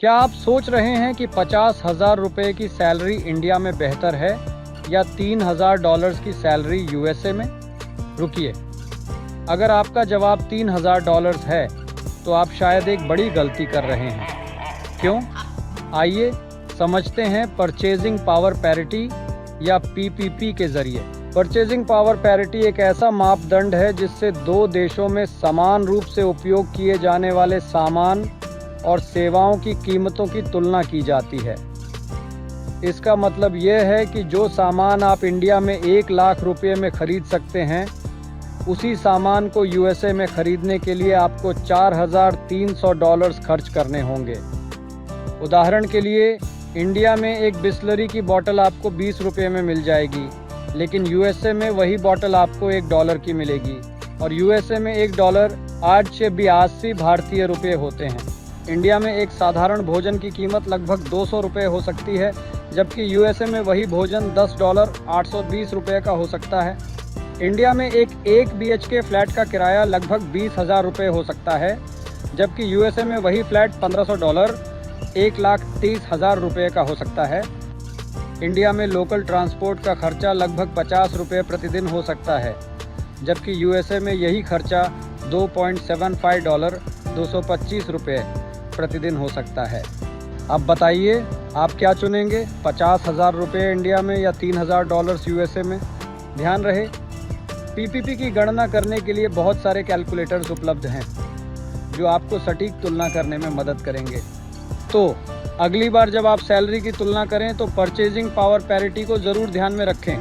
क्या आप सोच रहे हैं कि 50,000 रुपये की सैलरी इंडिया में बेहतर है या $3,000 की सैलरी यूएसए में? रुकिए, अगर आपका जवाब $3,000 है तो आप शायद एक बड़ी गलती कर रहे हैं। क्यों? आइए समझते हैं परचेजिंग पावर पैरिटी या पीपीपी के जरिए। परचेजिंग पावर पैरिटी एक ऐसा मापदंड है जिससे दो देशों में समान रूप से उपयोग किए जाने वाले सामान और सेवाओं की कीमतों की तुलना की जाती है। इसका मतलब यह है कि जो सामान आप इंडिया में 1 लाख रुपये में खरीद सकते हैं, उसी सामान को यूएसए में खरीदने के लिए आपको $4,300 खर्च करने होंगे। उदाहरण के लिए, इंडिया में एक बिस्लरी की बोतल आपको 20 रुपये में मिल जाएगी, लेकिन यूएसए में वही बोतल आपको $1 की मिलेगी और यूएसए में $1 आज से 82 भारतीय रुपये होते हैं। इंडिया में एक साधारण भोजन की कीमत लगभग 200 रुपये हो सकती है, जबकि यूएसए में वही भोजन $10 820 रुपये का हो सकता है। इंडिया में एक BHK फ्लैट का किराया लगभग 20,000 रुपये हो सकता है, जबकि यूएसए में वही फ्लैट $1,500 1,30,000 रुपये का हो सकता है। इंडिया में लोकल ट्रांसपोर्ट का खर्चा लगभग 50 रुपये प्रतिदिन हो सकता है, जबकि यूएसए में यही खर्चा $2.75 225 रुपये प्रतिदिन हो सकता है। अब बताइए, आप क्या चुनेंगे, 50,000 रुपये इंडिया में या $3,000 यूएसए में? ध्यान रहे, पीपीपी की गणना करने के लिए बहुत सारे कैलकुलेटर्स उपलब्ध हैं जो आपको सटीक तुलना करने में मदद करेंगे। तो अगली बार जब आप सैलरी की तुलना करें तो परचेजिंग पावर पैरिटी को ज़रूर ध्यान में रखें।